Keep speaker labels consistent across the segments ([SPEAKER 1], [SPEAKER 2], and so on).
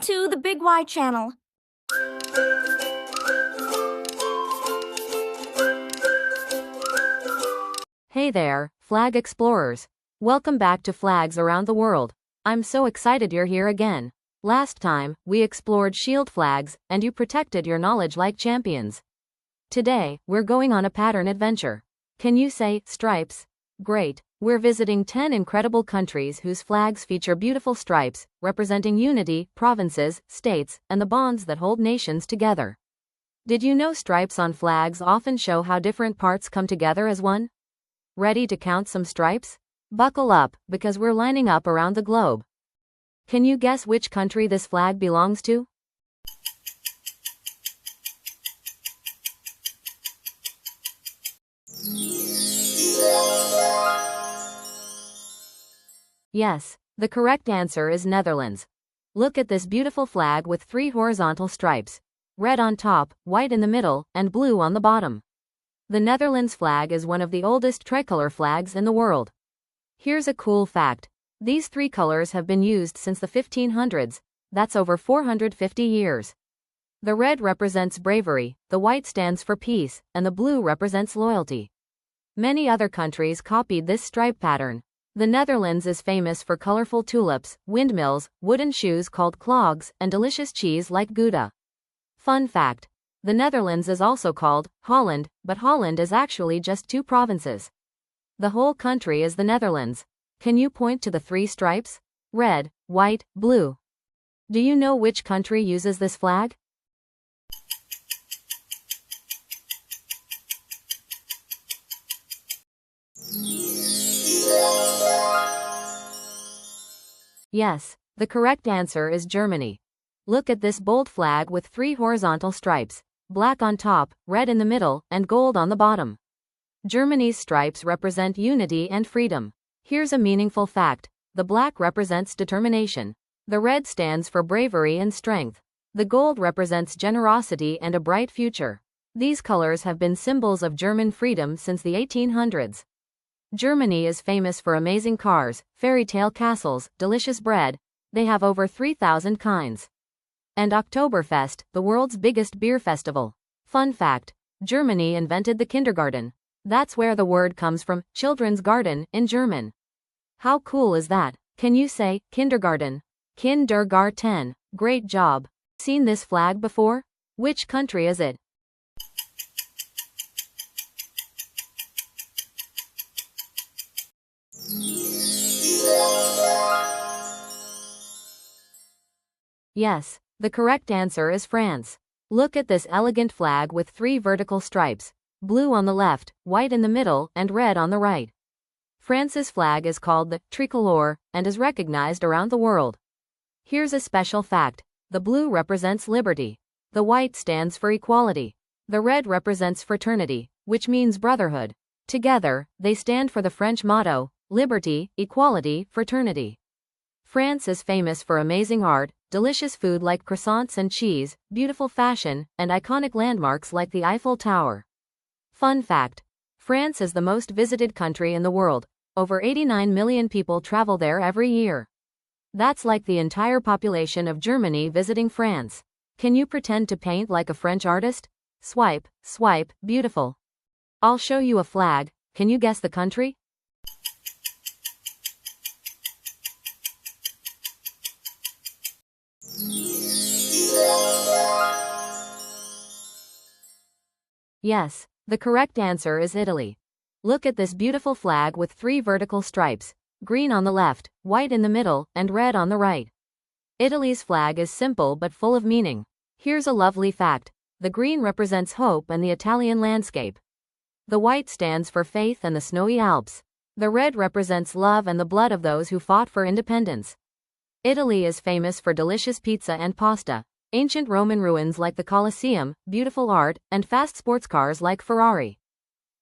[SPEAKER 1] to the Big Y channel.
[SPEAKER 2] Hey there, flag explorers. Welcome back to Flags Around the World. I'm so excited you're here again. Last time, we explored shield flags, and you protected your knowledge like champions. Today, we're going on a pattern adventure. Can you say stripes? Great. We're visiting 10 incredible countries whose flags feature beautiful stripes, representing unity, provinces, states, and the bonds that hold nations together. Did you know stripes on flags often show how different parts come together as one? Ready to count some stripes? Buckle up, because we're lining up around the globe. Can you guess which country this flag belongs to? Yes, the correct answer is Netherlands. Look at this beautiful flag with 3 horizontal stripes. Red on top, white in the middle, and blue on the bottom. The Netherlands flag is one of the oldest tricolor flags in the world. Here's a cool fact. These 3 colors have been used since the 1500s, that's over 450 years. The red represents bravery, the white stands for peace, and the blue represents loyalty. Many other countries copied this stripe pattern. The Netherlands is famous for colorful tulips, windmills, wooden shoes called clogs, and delicious cheese like Gouda. Fun fact. The Netherlands is also called Holland, but Holland is actually just 2 provinces. The whole country is the Netherlands. Can you point to the 3 stripes? Red, white, blue. Do you know which country uses this flag? Yes, the correct answer is Germany. Look at this bold flag with 3 horizontal stripes, black on top, red in the middle, and gold on the bottom. Germany's stripes represent unity and freedom. Here's a meaningful fact. The black represents determination. The red stands for bravery and strength. The gold represents generosity and a bright future. These colors have been symbols of German freedom since the 1800s. Germany is famous for amazing cars, fairy tale castles, delicious bread. They have over 3,000 kinds. And Oktoberfest, the world's biggest beer festival. Fun fact. Germany invented the kindergarten. That's where the word comes from, children's garden, in German. How cool is that? Can you say, kindergarten? Kindergarten. Great job. Seen this flag before? Which country is it? Yes, the correct answer is France. Look at this elegant flag with 3 vertical stripes, blue on the left, white in the middle, and red on the right. France's flag is called the Tricolor and is recognized around the world. Here's a special fact. The blue represents liberty. The white stands for equality. The red represents fraternity, which means brotherhood. Together, they stand for the French motto, liberty, equality, fraternity. France is famous for amazing art, delicious food like croissants and cheese, beautiful fashion, and iconic landmarks like the Eiffel Tower. Fun fact. France is the most visited country in the world. Over 89 million people travel there every year. That's like the entire population of Germany visiting France. Can you pretend to paint like a French artist? Swipe, swipe, beautiful. I'll show you a flag. Can you guess the country? Yes, the correct answer is Italy. Look at this beautiful flag with 3 vertical stripes, green on the left, white in the middle, and red on the right. Italy's flag is simple but full of meaning. Here's a lovely fact. The green represents hope and the Italian landscape. The white stands for faith and the snowy Alps. The red represents love and the blood of those who fought for independence. Italy is famous for delicious pizza and pasta, ancient Roman ruins like the Colosseum, beautiful art, and fast sports cars like Ferrari.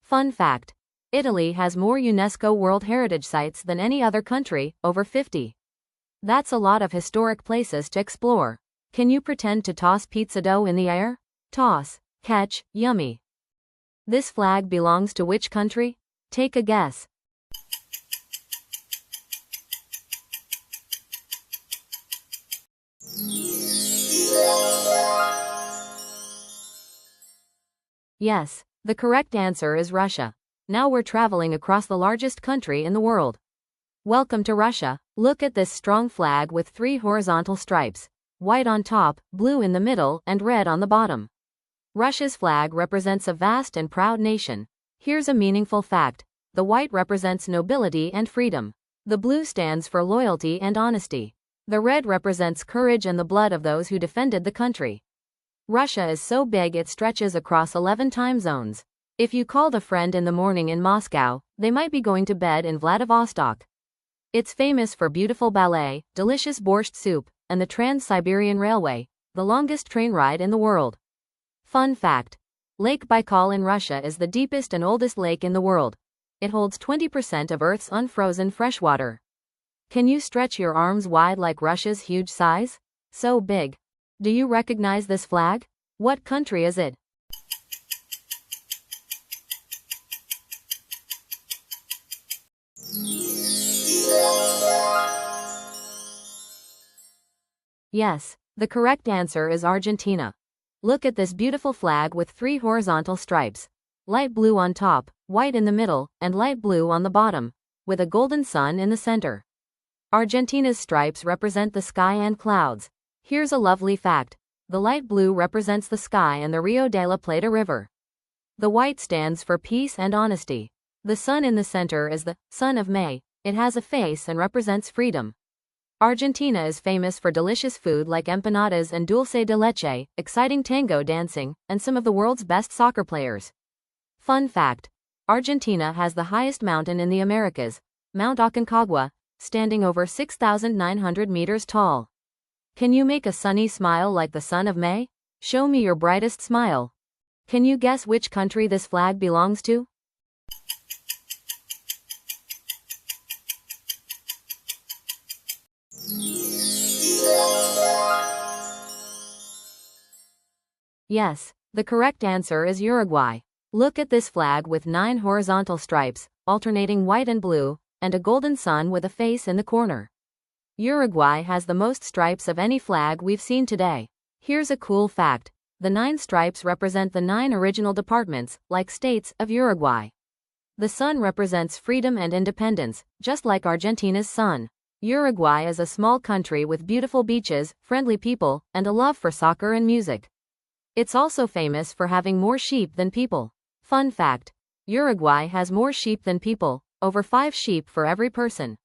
[SPEAKER 2] Fun fact. Italy has more UNESCO World Heritage Sites than any other country, over 50. That's a lot of historic places to explore. Can you pretend to toss pizza dough in the air? Toss, catch, yummy. This flag belongs to which country? Take a guess. Yes, the correct answer is Russia. Now we're traveling across the largest country in the world. Welcome to Russia. Look at this strong flag with 3 horizontal stripes, white on top, blue in the middle, and red on the bottom. Russia's flag represents a vast and proud nation. Here's a meaningful fact. The white represents nobility and freedom. The blue stands for loyalty and honesty. The red represents courage and the blood of those who defended the country. Russia is so big it stretches across 11 time zones. If you called a friend in the morning in Moscow, they might be going to bed in Vladivostok. It's famous for beautiful ballet, delicious borscht soup, and the Trans-Siberian Railway, the longest train ride in the world. Fun fact. Lake Baikal in Russia is the deepest and oldest lake in the world. It holds 20% of Earth's unfrozen freshwater. Can you stretch your arms wide like Russia's huge size? So big. Do you recognize this flag? What country is it? Yes, the correct answer is Argentina. Look at this beautiful flag with 3 horizontal stripes. Light blue on top, white in the middle, and light blue on the bottom, with a golden sun in the center. Argentina's stripes represent the sky and clouds. Here's a lovely fact. The light blue represents the sky and the Rio de la Plata River. The white stands for peace and honesty. The sun in the center is the sun of May. It has a face and represents freedom. Argentina is famous for delicious food like empanadas and dulce de leche, exciting tango dancing, and some of the world's best soccer players. Fun fact. Argentina has the highest mountain in the Americas, Mount Aconcagua, standing over 6,900 meters tall. Can you make a sunny smile like the sun of May? Show me your brightest smile. Can you guess which country this flag belongs to? Yes, the correct answer is Uruguay. Look at this flag with 9 horizontal stripes, alternating white and blue, and a golden sun with a face in the corner. Uruguay has the most stripes of any flag we've seen today. Here's a cool fact. The 9 stripes represent the 9 original departments, like states, of Uruguay. The sun represents freedom and independence, just like Argentina's sun. Uruguay is a small country with beautiful beaches, friendly people, and a love for soccer and music. It's also famous for having more sheep than people. Fun fact. Uruguay has more sheep than people, over 5 sheep for every person.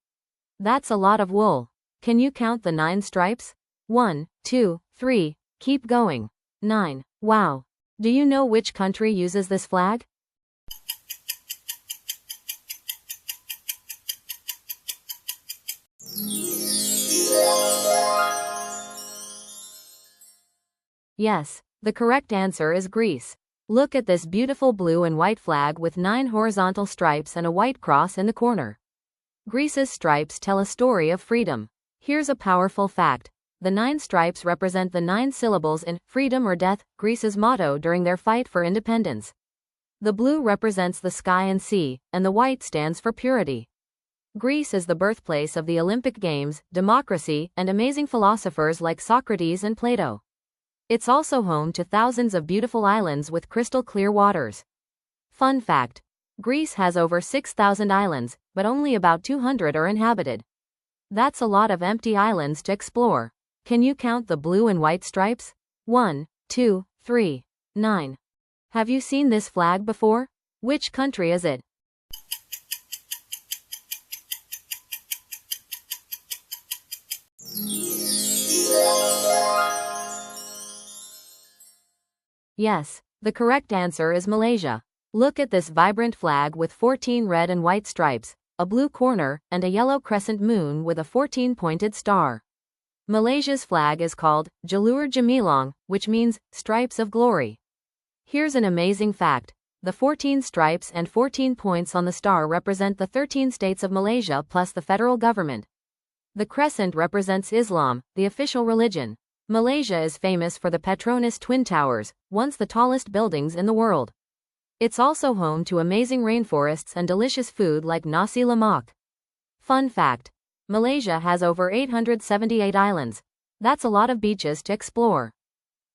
[SPEAKER 2] That's a lot of wool. Can you count the 9 stripes? 1, 2, 3, keep going. 9. Wow. Do you know which country uses this flag? Yes, the correct answer is Greece. Look at this beautiful blue and white flag with 9 horizontal stripes and a white cross in the corner. Greece's stripes tell a story of freedom. Here's a powerful fact. The 9 stripes represent the 9 syllables in freedom or death, Greece's motto during their fight for independence. The blue represents the sky and sea, and the white stands for purity. Greece is the birthplace of the Olympic Games, democracy, and amazing philosophers like Socrates and Plato. It's also home to thousands of beautiful islands with crystal clear waters. Fun fact. Greece has over 6,000 islands, but only about 200 are inhabited. That's a lot of empty islands to explore. Can you count the blue and white stripes? 1, 2, 3, 9. Have you seen this flag before? Which country is it? Yes, the correct answer is Malaysia. Look at this vibrant flag with 14 red and white stripes, a blue corner, and a yellow crescent moon with a 14-pointed star. Malaysia's flag is called Jalur Gemilang, which means stripes of glory. Here's an amazing fact. The 14 stripes and 14 points on the star represent the 13 states of Malaysia plus the federal government. The crescent represents Islam, the official religion. Malaysia is famous for the Petronas Twin Towers, once the tallest buildings in the world. It's also home to amazing rainforests and delicious food like nasi lemak. Fun fact. Malaysia has over 878 islands. That's a lot of beaches to explore.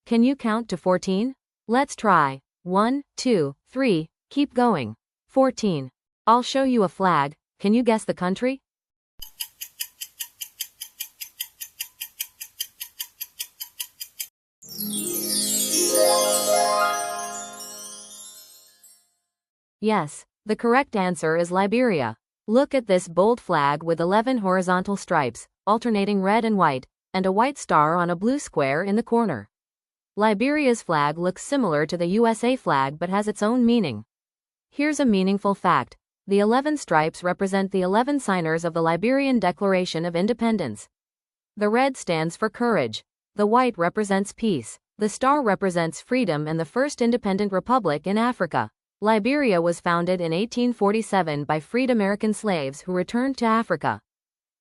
[SPEAKER 2] Can you count to 14? Let's try. 1, 2, 3, keep going. 14. I'll show you a flag. Can you guess the country? Yes, the correct answer is Liberia. Look at this bold flag with 11 horizontal stripes, alternating red and white, and a white star on a blue square in the corner. Liberia's flag looks similar to the USA flag but has its own meaning. Here's a meaningful fact. The 11 stripes represent the 11 signers of the Liberian Declaration of Independence. The red stands for courage. The white represents peace. The star represents freedom and the first independent republic in Africa. Liberia was founded in 1847 by freed American slaves who returned to Africa.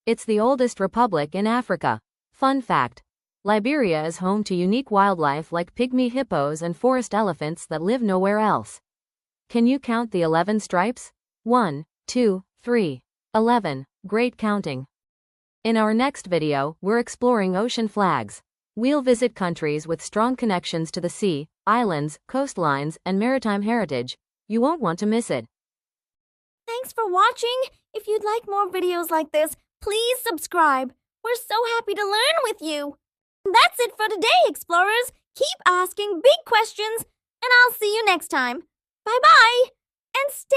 [SPEAKER 2] It's the oldest republic in Africa. Fun fact: Liberia is home to unique wildlife like pygmy hippos and forest elephants that live nowhere else. Can you count the 11 stripes? 1, 2, 3, 11. Great counting. In our next video, we're exploring ocean flags. We'll visit countries with strong connections to the sea, islands, coastlines, and maritime heritage. You won't want to miss it.
[SPEAKER 1] Thanks for watching. If you'd like more videos like this, please subscribe. We're so happy to learn with you. That's it for today, explorers. Keep asking big questions, and I'll see you next time. Bye-bye, and stay